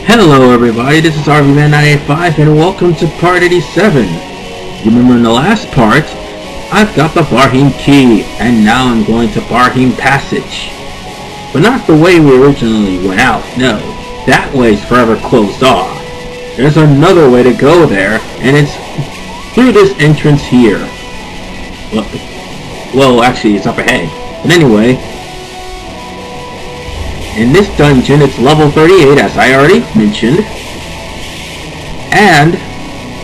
Hello everybody, this is RVman985 and welcome to part 87. You remember in the last part, I've got the Barheim key and now I'm going to Barheim Passage. But not the way we originally went out, no. That way's forever closed off. There's another way to go there and it's through this entrance here. Well actually it's up ahead. But anyway, in this dungeon, it's level 38, as I already mentioned, and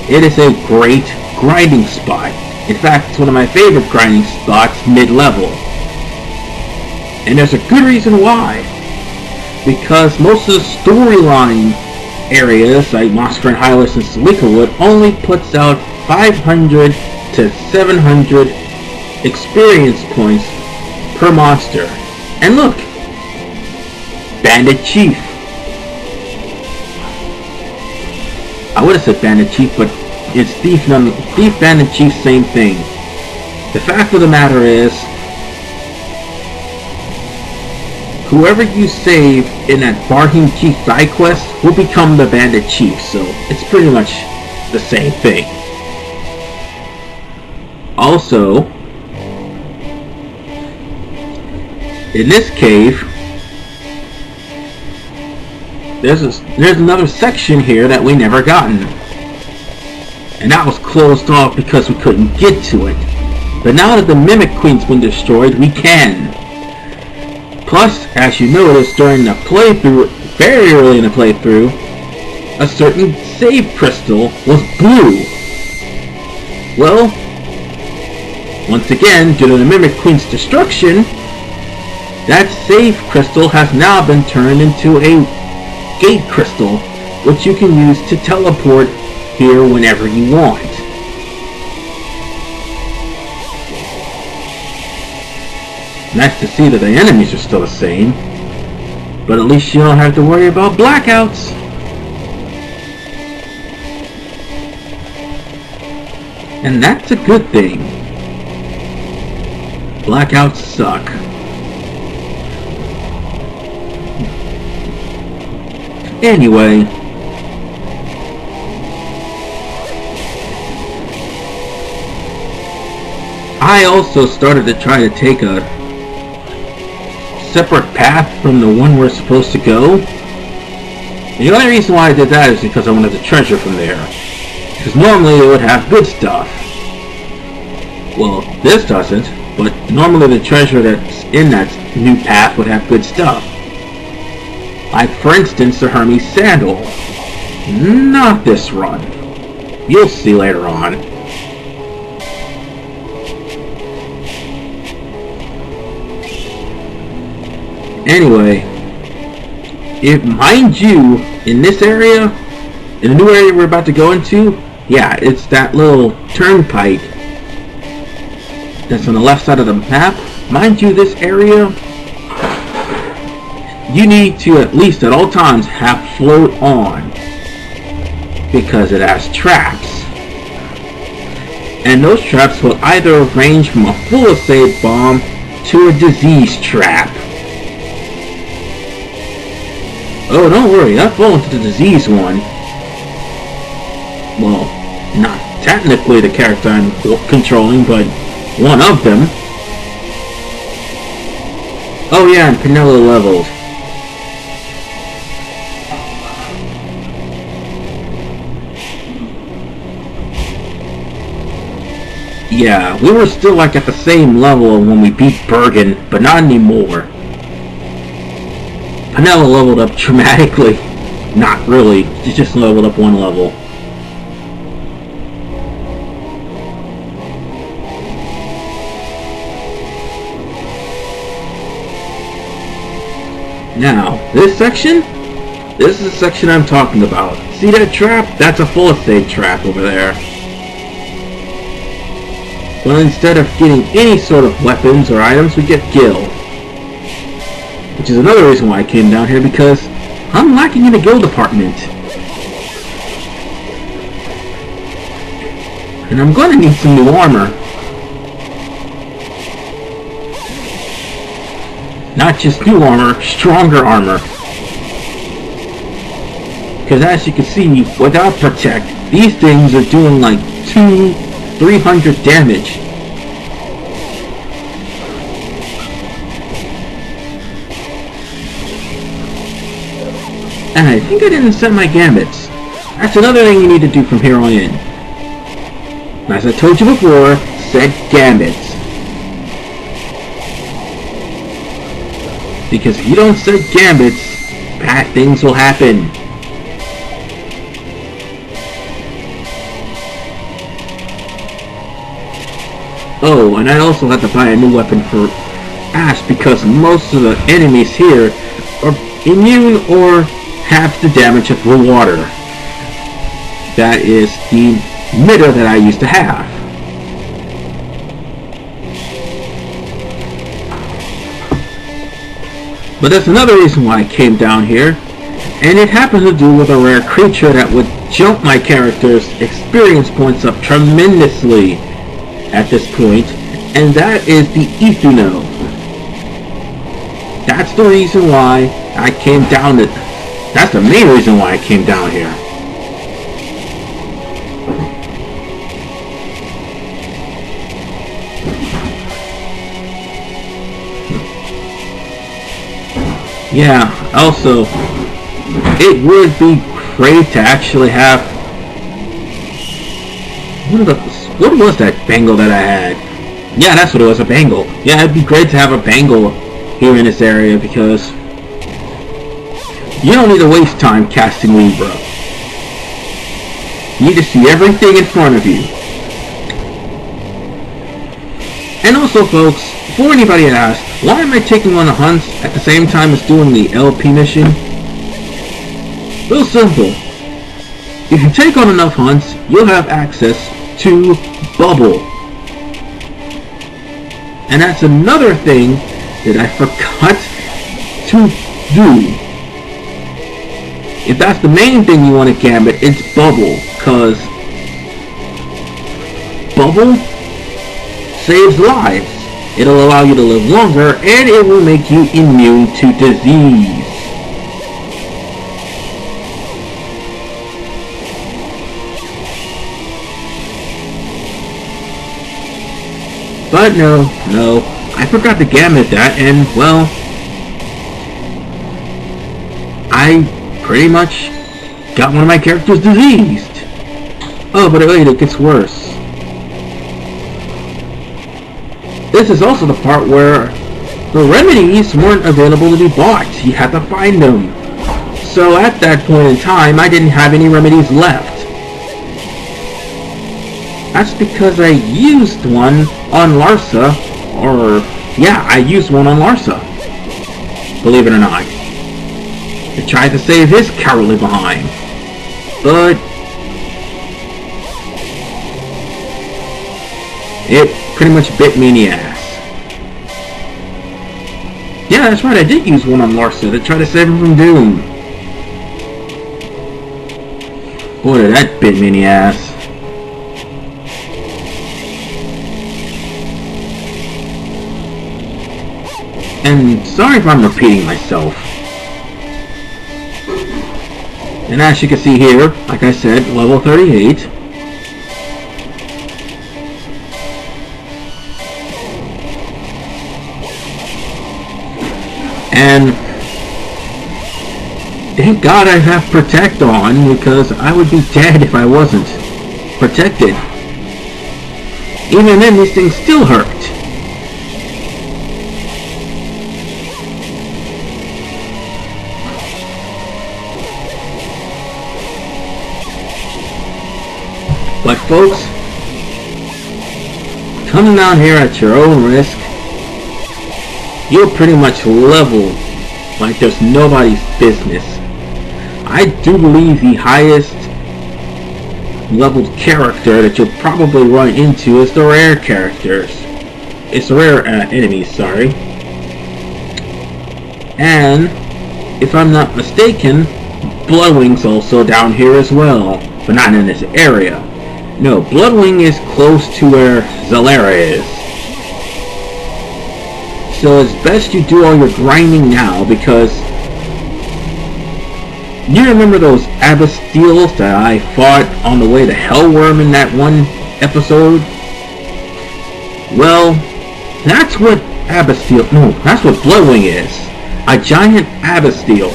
it is a great grinding spot. In fact, it's one of my favorite grinding spots mid-level. And there's a good reason why. Because most of the storyline areas, like Monster and Hylas and Salikawood, only puts out 500 to 700 experience points per monster. And look! Bandit Chief. I would have said Bandit Chief, but it's Thief, Bandit Chief, same thing. The fact of the matter is, whoever you save in that Barheim Chief side quest will become the Bandit Chief, so it's pretty much the same thing. Also, in this cave, there's another section here that we never gotten, and that was closed off because we couldn't get to it. But now that the Mimic Queen's been destroyed, we can. Plus, as you noticed during the playthrough, very early in the playthrough, a certain save crystal was blue. Well, once again, due to the Mimic Queen's destruction, that save crystal has now been turned into a gate crystal, which you can use to teleport here whenever you want. Nice to see that the enemies are still the same, but at least you don't have to worry about blackouts. And that's a good thing. Blackouts suck. Anyway, I also started to try to take a separate path from the one we're supposed to go. And the only reason why I did that is because I wanted the treasure from there. Because normally it would have good stuff. Well, this doesn't, but normally the treasure that's in that new path would have good stuff. Like, for instance, the Hermes Sandal. Not this run. You'll see later on. Anyway, if, mind you, in this area, in the new area we're about to go into, yeah, it's that little turnpike that's on the left side of the map. Mind you, this area, you need to at least at all times have float on because it has traps, and those traps will either range from a full escape bomb to a disease trap. Oh, don't worry, I fall into the disease one. Well, not technically the character I'm controlling, but one of them. Oh yeah, and Penella leveled. Yeah, we were still like at the same level when we beat Bergen, but not anymore. Penella leveled up dramatically. Not really, she just leveled up one level. Now, this section? This is the section I'm talking about. See that trap? That's a full escape trap over there. But instead of getting any sort of weapons or items, we get gil. Which is another reason why I came down here, because I'm lacking in the gil department. And I'm going to need some new armor. Not just new armor, stronger armor. Because as you can see, without Protect, these things are doing like 200-300 damage. And I think I didn't set my gambits. That's another thing you need to do from here on in. As I told you before, set gambits. Because if you don't set gambits, bad things will happen. Oh, and I also had to buy a new weapon for Ash because most of the enemies here are immune or half the damage of the water. That is the emitter that I used to have. But that's another reason why I came down here, and it happens to do with a rare creature that would jump my character's experience points up tremendously at this point, and that is the Ethuno. That's the reason why I came down to... That's the main reason why I came down here. Yeah, also, it would be great to actually have... What was that bangle that I had? Yeah, that's what it was, a bangle. Yeah, it'd be great to have a bangle here in this area because you don't need to waste time casting Libra. You need to see everything in front of you. And also, folks, before anybody asks, why am I taking on the hunts at the same time as doing the LP mission? Real simple. If you take on enough hunts, you'll have access to Bubble. And that's another thing that I forgot to do. If that's the main thing you want to gambit, it's Bubble, because Bubble saves lives. It'll allow you to live longer, and it will make you immune to disease. But no, I forgot to gambit that, and well, I pretty much got one of my characters diseased. Oh, but wait, it gets worse. This is also the part where the remedies weren't available to be bought. You had to find them. So at that point in time, I didn't have any remedies left. That's because I used one on Larsa, or yeah, I used one on Larsa. Believe it or not. I tried to save his cowardly behind, but it pretty much bit me in the ass. Yeah, that's right, I did use one on Larsa to try to save him from doom. Boy, did that bit me in the ass. And sorry if I'm repeating myself. And as you can see here, like I said, level 38. And thank God I have Protect on, because I would be dead if I wasn't protected. Even then, these things still hurt. But folks, coming down here at your own risk, you're pretty much leveled like there's nobody's business. I do believe the highest leveled character that you'll probably run into is the rare characters. It's the rare enemies, sorry. And if I'm not mistaken, Bloodwing's also down here as well, but not in this area. No, Bloodwing is close to where Zalera is. So it's best you do all your grinding now, because You remember those Abastiles that I fought on the way to Hellworm in that one episode? Well, that's what that's what Bloodwing is. A giant Abastile.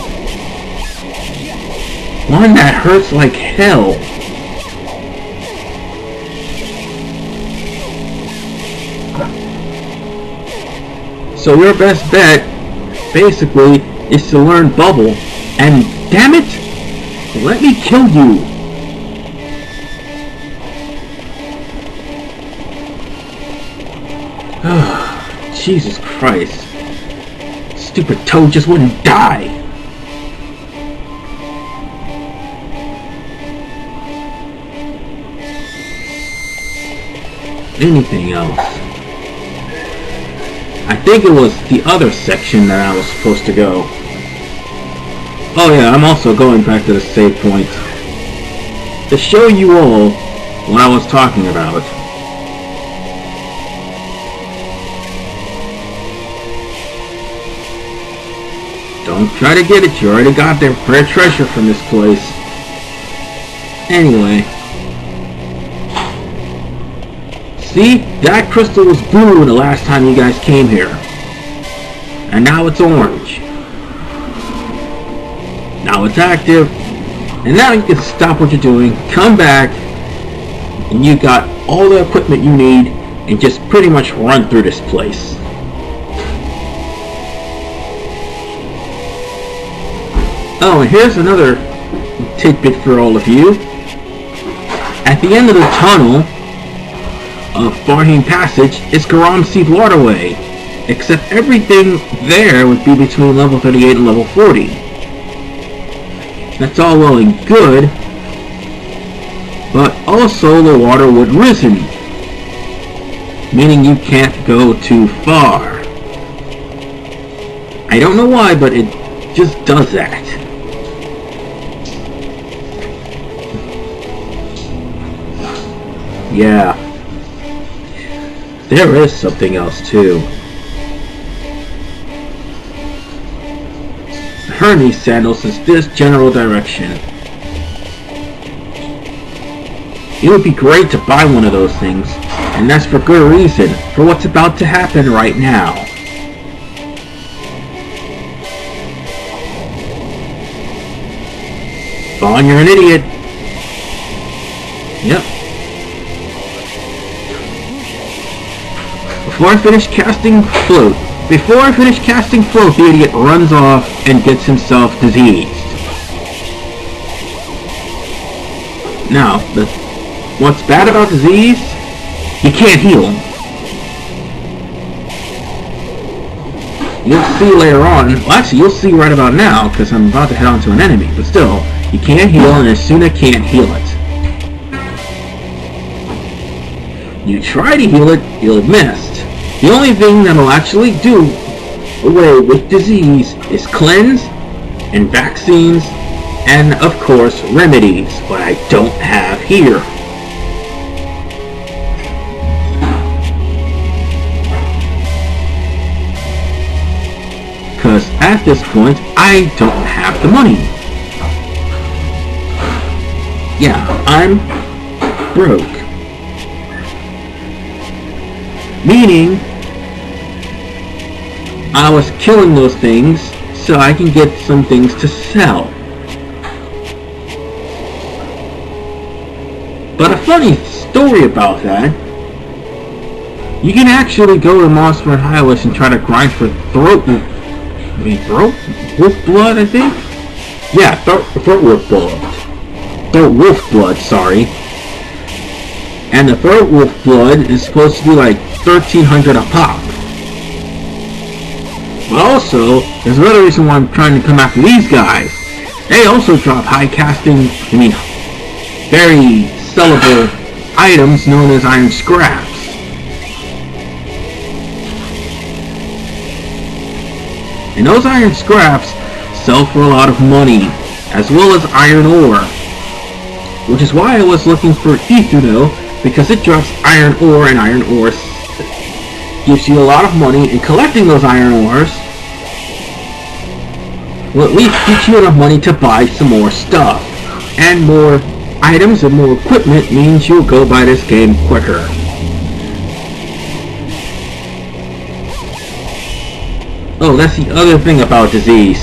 One that hurts like hell. So your best bet, basically, is to learn Bubble. And damn it, let me kill you. Jesus Christ. Stupid Toad just wouldn't die. Anything else? I think it was the other section that I was supposed to go. Oh yeah, I'm also going back to the save point to show you all what I was talking about. Don't try to get it, you already got their rare treasure from this place. Anyway. See? That crystal was blue the last time you guys came here. And now it's orange. Now it's active. And now you can stop what you're doing, come back, and you got all the equipment you need, and just pretty much run through this place. Oh, and here's another tidbit for all of you. At the end of the tunnel of Barheim Passage is Garamseed Waterway, except everything there would be between level 38 and level 40. That's all well and good, but also the water would risen, meaning you can't go too far. I don't know why, but it just does that. Yeah. There is something else too. Hermes sandals is this general direction. It would be great to buy one of those things, and that's for good reason, for what's about to happen right now. Vaan, you're an idiot. Yep. Before I finish casting float, the idiot runs off and gets himself diseased. Now, what's bad about disease? You can't heal him. You'll see later on, well actually you'll see right about now, because I'm about to head on to an enemy, but still, you can't heal, and as soon as I can't heal it. You try to heal it, you'll have missed. The only thing that'll actually do away with disease is cleanse, and vaccines, and of course remedies, what I don't have here. Because at this point, I don't have the money. Yeah, I'm broke. Meaning, I was killing those things so I can get some things to sell. But a funny story about that, you can actually go to Monster and Highway and try to grind for wolf blood, I think? Yeah, throat wolf blood. Throat wolf blood, sorry. And the throat wolf blood is supposed to be like 1,300 a pop. But also, there's another reason why I'm trying to come after these guys. They also drop very sellable items known as iron scraps. And those iron scraps sell for a lot of money, as well as iron ore. Which is why I was looking for Etherno, because it drops iron ore, and iron ore gives you a lot of money, and collecting those iron ores will at least get you enough money to buy some more stuff. And more items and more equipment means you'll go buy this game quicker. Oh, that's the other thing about disease.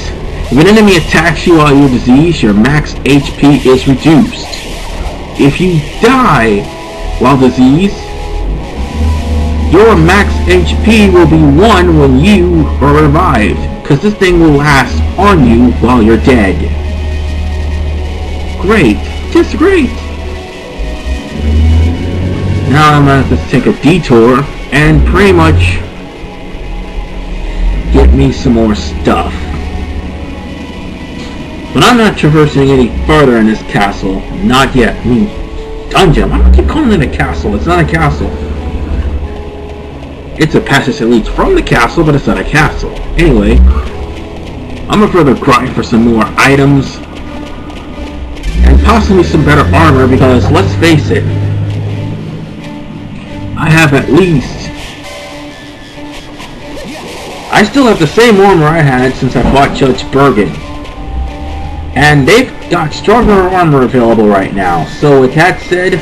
If an enemy attacks you while you're diseased, your max HP is reduced. If you die while diseased, your max HP will be 1 when you are revived, because this thing will last on you while you're dead. Great. Just great. Now I'm going to have to take a detour and pretty much get me some more stuff. But I'm not traversing any further in this castle. Not yet. I mean, dungeon. Why do I keep calling it a castle? It's not a castle. It's a passage that leads from the castle, but it's not a castle. Anyway, I'm gonna further grind for some more items and possibly some better armor, because let's face it, I still have the same armor I had since I fought Judge Bergen. And they've got stronger armor available right now. So with that said,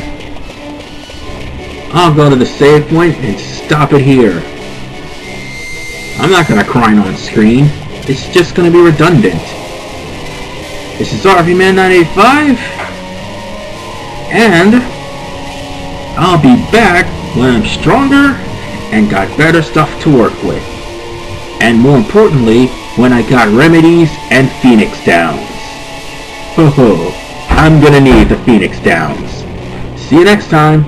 I'll go to the save point and stop it here. I'm not going to grind on screen. It's just going to be redundant. This is RVman985. And I'll be back when I'm stronger and got better stuff to work with. And more importantly, when I got remedies and Phoenix Downs. Ho ho, I'm gonna need the Phoenix Downs. See you next time.